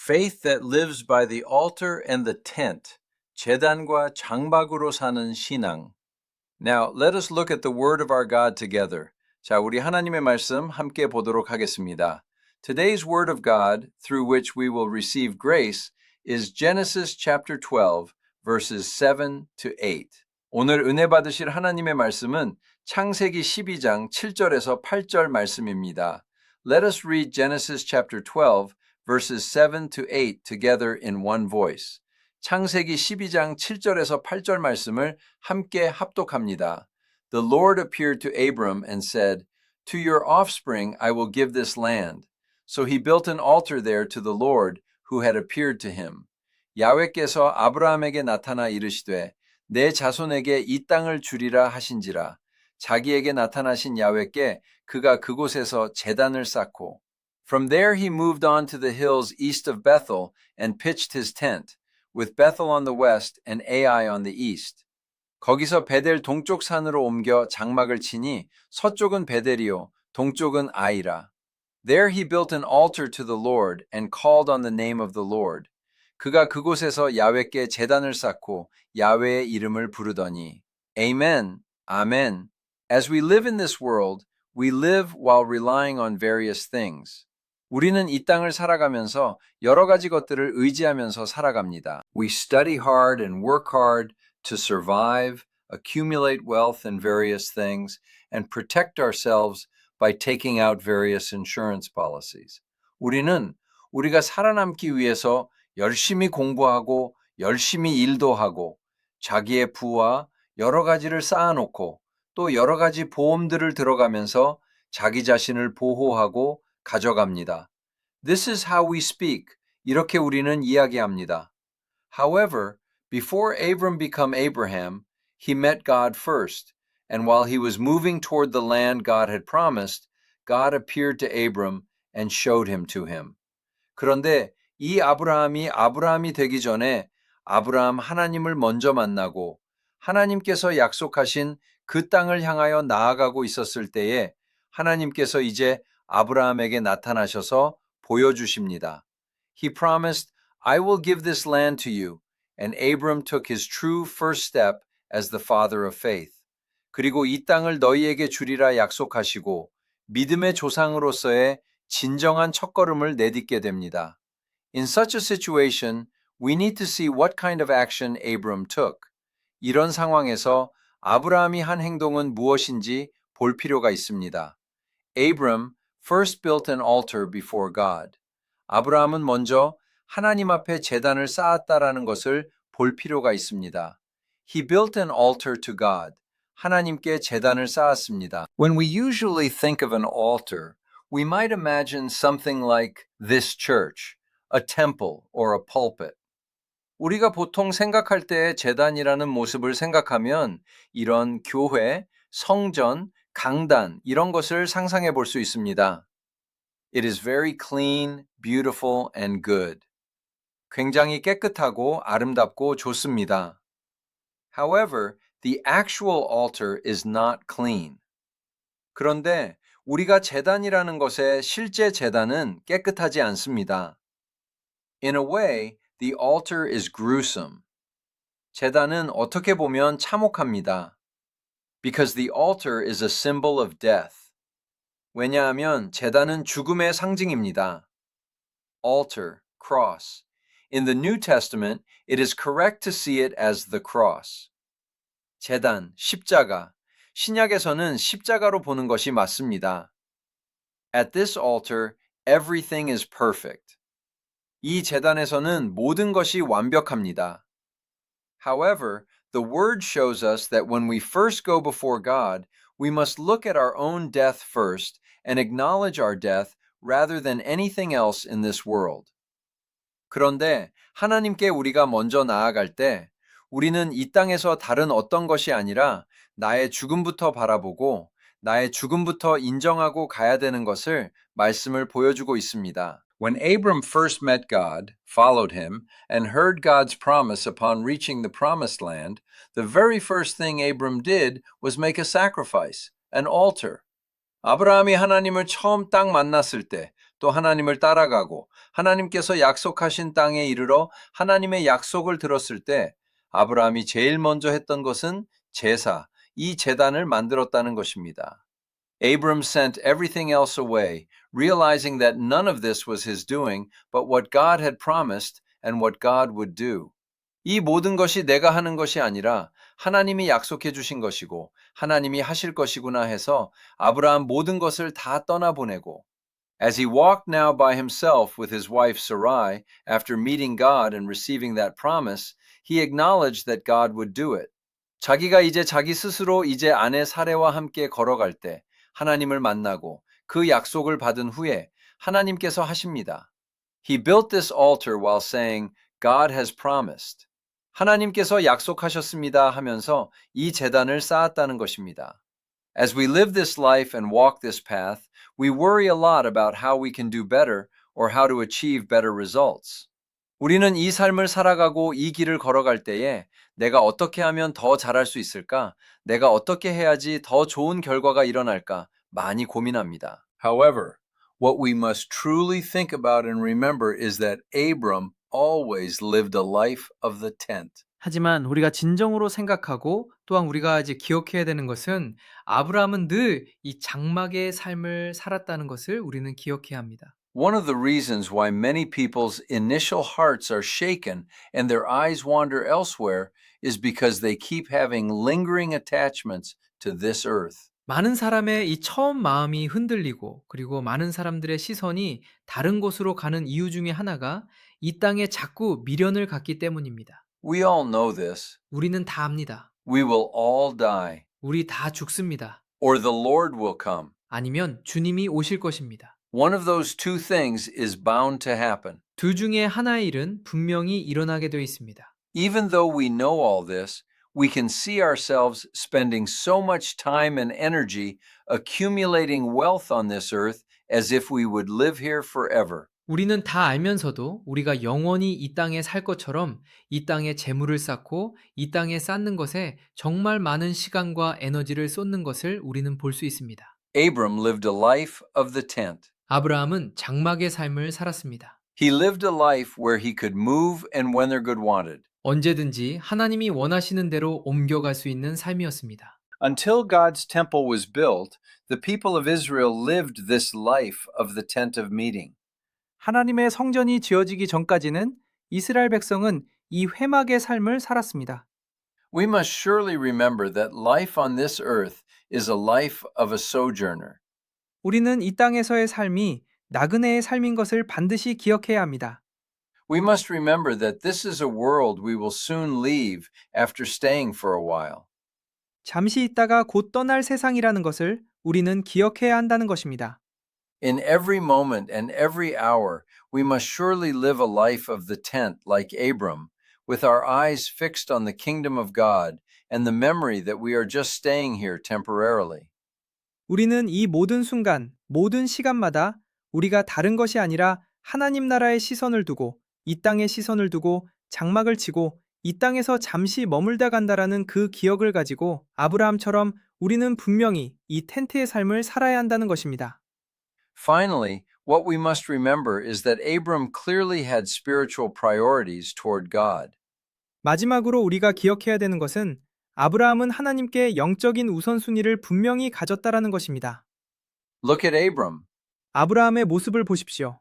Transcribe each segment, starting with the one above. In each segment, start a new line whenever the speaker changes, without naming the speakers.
Faith that lives by the altar and the tent. 제단과 장막으로 사는 신앙. Now, let us look at the word of our God together. 자, 우리 하나님의 말씀 함께 보도록 하겠습니다. Today's word of God, through which we will receive grace, is Genesis chapter 12, verses 7 to 8. 오늘 은혜 받으실 하나님의 말씀은 창세기 12장 7절에서 8절 말씀입니다. Let us read Genesis chapter 12, verses 7 to 8 together in one voice. 창세기 12장 7절에서 8절 말씀을 함께 합독합니다. The Lord appeared to Abram and said, To your offspring I will give this land. So he built an altar there to the Lord who had appeared to him. 야훼께서 아브라함에게 나타나 이르시되 내 자손에게 이 땅을 주리라 하신지라. 자기에게 나타나신 야훼께 그가 그곳에서 제단을 쌓고 From there he moved on to the hills east of Bethel and pitched his tent, with Bethel on the west and Ai on the east. 거기서 베델 동쪽 산으로 옮겨 장막을 치니 서쪽은 베델이요 동쪽은 아이라. There he built an altar to the Lord and called on the name of the Lord. 그가 그곳에서 야훼께 제단을 쌓고 야훼의 이름을 부르더니 Amen, Amen. As we live in this world, we live while relying on various things. 우리는 이 땅을 살아가면서 여러 가지 것들을 의지하면서 살아갑니다. We study hard and work hard to survive, accumulate wealth in various things, and protect ourselves by taking out various insurance policies. 우리는 우리가 살아남기 위해서 열심히 공부하고 열심히 일도 하고 자기의 부와 여러 가지를 쌓아놓고 또 여러 가지 보험들을 들어가면서 자기 자신을 보호하고 가져갑니다. This is how we speak. 이렇게 우리는 이야기합니다. However, before Abram became Abraham, he met God first, and while he was moving toward the land God had promised, God appeared to Abram and showed him to him. 그런데 이 아브라함이 되기 전에 아브라함 하나님을 먼저 만나고 하나님께서 약속하신 그 땅을 향하여 나아가고 있었을 때에 하나님께서 이제 아브라함에게 나타나셔서 보여주십니다. He promised, I will give this land to you, and Abram took his true first step as the father of faith. 그리고 이 땅을 너희에게 주리라 약속하시고 믿음의 조상으로서의 진정한 첫걸음을 내딛게 됩니다. In such a situation, we need to see what kind of action Abram took. 이런 상황에서 아브라함이 한 행동은 무엇인지 볼 필요가 있습니다. Abram first built an altar before God. 아브라함은 먼저 하나님 앞에 제단을 쌓았다라는 것을 볼 필요가 있습니다. He built an altar to God. 하나님께 제단을 쌓았습니다. When we usually think of an altar, we might imagine something like this church, a temple or a pulpit. 우리가 보통 생각할 때 제단이라는 모습을 생각하면 이런 교회, 성전, 강단 이런 것을 상상해 볼 수 있습니다. It is very clean, beautiful, and good. 굉장히 깨끗하고 아름답고 좋습니다. However, the actual altar is not clean. 그런데 우리가 제단이라는 것의 실제 제단은 깨끗하지 않습니다. In a way, the altar is gruesome. 제단은 어떻게 보면 참혹합니다. Because the altar is a symbol of death. 왜냐하면 제단은 죽음의 상징입니다. Altar, cross. In the New Testament, it is correct to see it as the cross. 제단, 십자가. 신약에서는 십자가로 보는 것이 맞습니다. At this altar, everything is perfect. 이 제단에서는 모든 것이 완벽합니다. However, the word shows us that when we first go before God, we must look at our own death first and acknowledge our death rather than anything else in this world. 그런데 하나님께 우리가 먼저 나아갈 때 우리는 이 땅에서 다른 어떤 것이 아니라 나의 죽음부터 바라보고 나의 죽음부터 인정하고 가야 되는 것을 말씀을 보여주고 있습니다. When Abram first met God, followed him, and heard God's promise upon reaching the promised land, the very first thing Abram did was make a sacrifice, an altar. 아브라함이 하나님을 처음 딱 만났을 때 또 하나님을 따라가고 하나님께서 약속하신 땅에 이르러 하나님의 약속을 들었을 때 아브라함이 제일 먼저 했던 것은 제사, 이 제단을 만들었다는 것입니다. Abram sent everything else away, realizing that none of this was his doing, but what God had promised and what God would do. 이 모든 것이 내가 하는 것이 아니라 하나님이 약속해 주신 것이고 하나님이 하실 것이구나 해서 아브라함 모든 것을 다 떠나보내고 As he walked now by himself with his wife Sarai, after meeting God and receiving that promise, he acknowledged that God would do it. 자기가 이제 자기 스스로 이제 아내 사레와 함께 걸어갈 때 하나님을 만나고 그 약속을 받은 후에 하나님께서 하십니다. He built this altar while saying, God has promised. 하나님께서 약속하셨습니다 하면서 이 제단을 쌓았다는 것입니다. As we live this life and walk this path, we worry a lot about how we can do better or how to achieve better results. 우리는 이 삶을 살아가고 이 길을 걸어갈 때에 내가 어떻게 하면 더 잘할 수 있을까? 내가 어떻게 해야지 더 좋은 결과가 일어날까? 많이 고민합니다. However, what we must truly think about and remember is that Abram always lived a life of the tent.
하지만 우리가 진정으로 생각하고 또한 우리가 이제 기억해야 되는 것은 아브라함은 늘 이 장막의 삶을 살았다는 것을 우리는 기억해야 합니다.
One of the reasons why many people's initial hearts are shaken and their eyes wander elsewhere is because they keep having lingering attachments to this earth.
많은 사람의 이 처음 마음이 흔들리고 그리고 많은 사람들의 시선이 다른 곳으로 가는 이유 중에 하나가 이 땅에 자꾸 미련을 갖기 때문입니다.
We all know this.
우리는 다 압니다.
We will all die,
우리 다 죽습니다.
or the Lord will come.
아니면 주님이 오실 것입니다.
One of those two things is bound to happen.
둘 중에 하나의 일은 분명히 일어나게 되어 있습니다.
Even though we know all this, we can see ourselves spending so much time and energy accumulating wealth on this earth as if we would live here forever.
우리는 다 알면서도 우리가 영원히 이 땅에 살 것처럼 이 땅에 재물을 쌓고 이 땅에 쌓는 것에 정말 많은 시간과 에너지를 쏟는 것을 우리는 볼 수 있습니다.
Abram lived a life of the tent.
아브라함은 장막의 삶을 살았습니다.
He lived a life where he could move and when their good wanted.
언제든지 하나님이 원하시는 대로 옮겨갈 수 있는 삶이었습니다.
Until God's temple was built, the people of Israel lived this life of the tent of meeting.
하나님의 성전이 지어지기 전까지는 이스라엘 백성은 이 회막의 삶을 살았습니다.
We must surely remember that life on this earth is a life of a sojourner.
우리는 이 땅에서의 삶이 나그네의 삶인 것을 반드시 기억해야 합니다.
We must remember that this is a world we will soon leave after staying for a while.
잠시 있다가 곧 떠날 세상이라는 것을 우리는 기억해야 한다는 것입니다.
In every moment and every hour, we must surely live a life of the tent like Abram, with our eyes fixed on the kingdom of God and the memory that we are just staying here temporarily.
우리는 이 모든 순간, 모든 시간마다 우리가 다른 것이 아니라 하나님 나라의 시선을 두고 이 땅의 시선을 두고 장막을 치고 이 땅에서 잠시 머물다 간다라는 그 기억을 가지고 아브라함처럼 우리는 분명히 이 텐트의 삶을 살아야 한다는 것입니다.
Finally, what we must remember is that Abram clearly had spiritual priorities toward God.
마지막으로 우리가 기억해야 되는 것은 아브라함은 하나님께 영적인 우선순위를 분명히 가졌다라는 것입니다.
Look at Abram.
아브라함의 모습을 보십시오.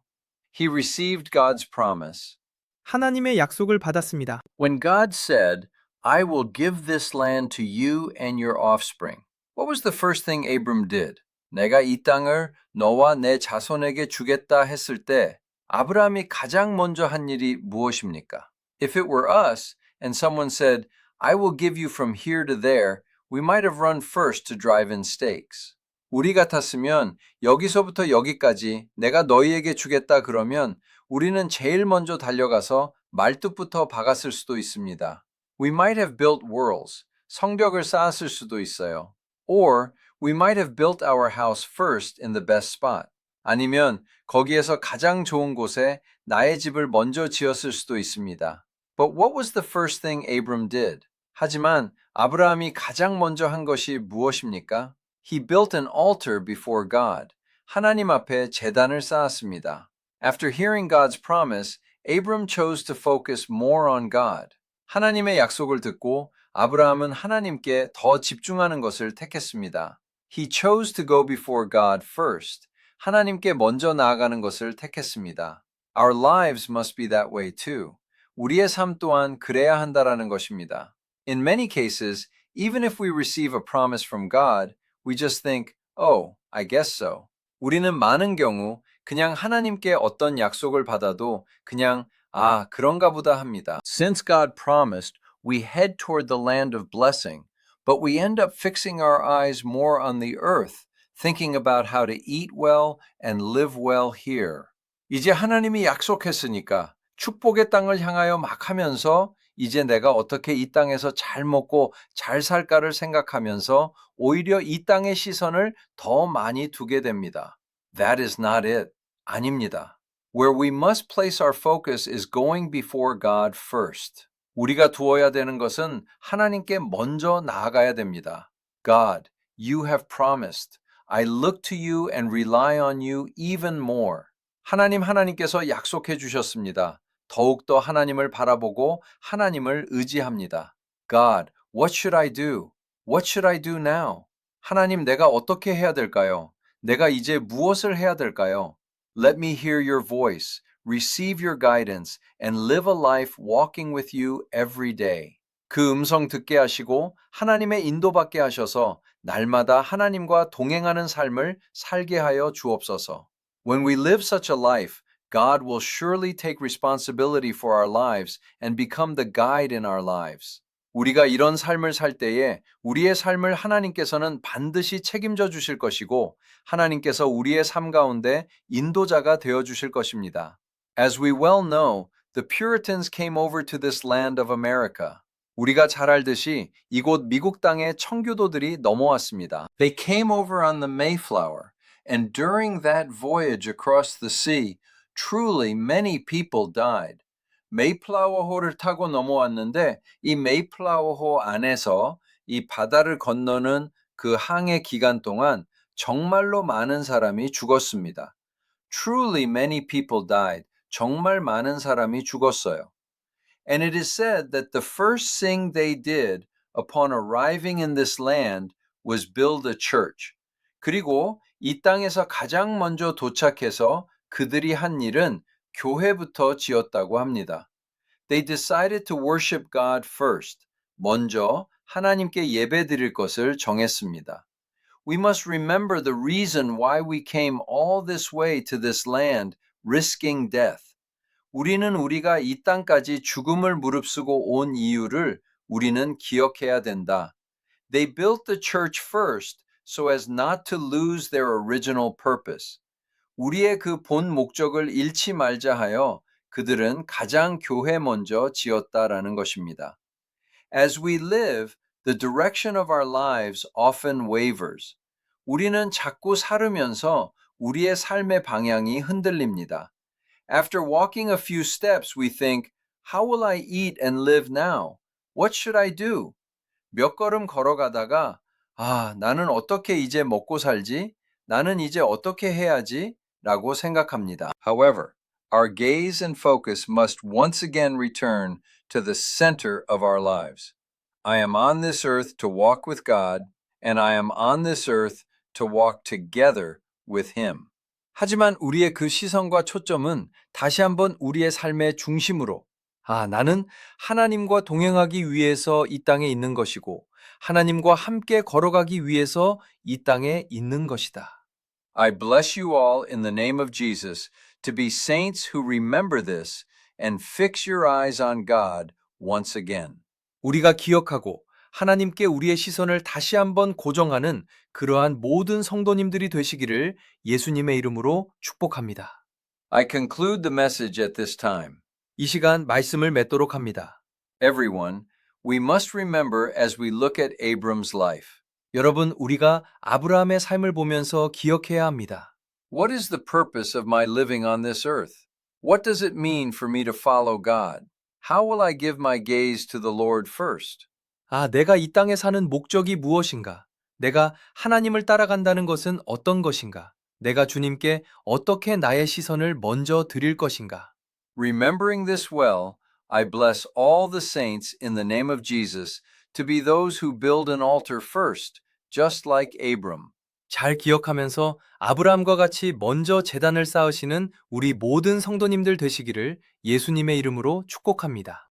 He received God's promise.
하나님의 약속을 받았습니다.
When God said, I will give this land to you and your offspring, what was the first thing Abram did? 내가 이 땅을 너와 내 자손에게 주겠다 했을 때 아브라함이 가장 먼저 한 일이 무엇입니까? If it were us and someone said, I will give you from here to there, we might have run first to drive in stakes. 우리 같았으면 여기서부터 여기까지 내가 너희에게 주겠다 그러면 우리는 제일 먼저 달려가서 말뚝부터 박았을 수도 있습니다. We might have built whorls, 성벽을 쌓았을 수도 있어요. Or we might have built our house first in the best spot. 아니면 거기에서 가장 좋은 곳에 나의 집을 먼저 지었을 수도 있습니다. But what was the first thing Abram did? 하지만 아브라함이 가장 먼저 한 것이 무엇입니까? He built an altar before God. 하나님 앞에 제단을 쌓았습니다. After hearing God's promise, Abram chose to focus more on God. 하나님의 약속을 듣고 아브라함은 하나님께 더 집중하는 것을 택했습니다. He chose to go before God first. 하나님께 먼저 나아가는 것을 택했습니다. Our lives must be that way too. 우리의 삶 또한 그래야 한다라는 것입니다. In many cases, even if we receive a promise from God, we just think, oh, I guess so. 우리는 많은 경우 그냥 하나님께 어떤 약속을 받아도 그냥 아, 그런가 보다 합니다. Since God promised, we head toward the land of blessing, but we end up fixing our eyes more on the earth, thinking about how to eat well and live well here. 이제 하나님이 약속했으니까 축복의 땅을 향하여 막 하면서 이제 내가 어떻게 이 땅에서 잘 먹고 잘 살까를 생각하면서 오히려 이 땅의 시선을 더 많이 두게 됩니다. That is not it. 아닙니다. Where we must place our focus is going before God first. 우리가 두어야 되는 것은 하나님께 먼저 나아가야 됩니다. God, you have promised. I look to you and rely on you even more. 하나님께서 약속해 주셨습니다. 더욱더 하나님을 바라보고 하나님을 의지합니다. God, what should I do? What should I do now? 하나님, 내가 어떻게 해야 될까요? 내가 이제 무엇을 해야 될까요? Let me hear your voice, receive your guidance, and live a life walking with you every day. 그 음성 듣게 하시고 하나님의 인도받게 하셔서 날마다 하나님과 동행하는 삶을 살게 하여 주옵소서. When we live such a life, God will surely take responsibility for our lives and become the guide in our lives. 우리가 이런 삶을 살 때에 우리의 삶을 하나님께서는 반드시 책임져 주실 것이고 하나님께서 우리의 삶 가운데 인도자가 되어 주실 것입니다. As we well know, the Puritans came over to this land of America. 우리가 잘 알듯이 이곳 미국 땅에 청교도들이 넘어왔습니다. They came over on the Mayflower, and during that voyage across the sea, truly many people died. 메이플라워호를 타고 넘어왔는데 이 메이플라워호 안에서 이 바다를 건너는 그 항해 기간 동안 정말로 많은 사람이 죽었습니다. Truly many people died. 정말 많은 사람이 죽었어요. And it is said that the first thing they did upon arriving in this land was build a church. 그리고 이 땅에서 가장 먼저 도착해서 그들이 한 일은 교회부터 지었다고 합니다. They decided to worship God first. 먼저 하나님께 예배드릴 것을 정했습니다. We must remember the reason why we came all this way to this land, risking death. 우리는 우리가 이 땅까지 죽음을 무릅쓰고 온 이유를 우리는 기억해야 된다. They built the church first so as not to lose their original purpose. 우리의 그 본 목적을 잃지 말자 하여 그들은 가장 교회 먼저 지었다라는 것입니다. As we live, the direction of our lives often wavers. 우리는 자꾸 살으면서 우리의 삶의 방향이 흔들립니다. After walking a few steps, we think, how will I eat and live now? What should I do? 몇 걸음 걸어가다가 나는 어떻게 이제 먹고 살지? 나는 이제 어떻게 해야지? 라고 생각합니다. However, our gaze and focus must once again return to the center of our lives. I am on this earth to walk with God, and I am on this earth to walk together with Him. 하지만 우리의 그 시선과 초점은 다시 한번 우리의 삶의 중심으로 나는 하나님과 동행하기 위해서 이 땅에 있는 것이고 하나님과 함께 걸어가기 위해서 이 땅에 있는 것이다. I bless you all in the name of Jesus to be saints who remember this and fix your eyes on God once again. 우리가 기억하고 하나님께 우리의 시선을 다시 한번 고정하는 그러한 모든 성도님들이 되시기를 예수님의 이름으로 축복합니다. I conclude the message at this time. 이 시간 말씀을 맺도록 합니다. Everyone, we must remember as we look at Abram's life. 여러분, 우리가 아브라함의 삶을 보면서 기억해야 합니다. What is the purpose of my living on this earth? What does it mean for me to follow God? How will I give my gaze to the Lord first? 내가 이 땅에 사는 목적이 무엇인가? 내가 하나님을 따라간다는 것은 어떤 것인가?
내가 주님께 어떻게 나의 시선을 먼저 드릴 것인가?
Remembering this well, I bless all the saints in the name of Jesus to be those who build an altar first, just like Abram.
잘 기억하면서 아브라함과 같이 먼저 제단을 쌓으시는 우리 모든 성도님들 되시기를 예수님의 이름으로 축복합니다.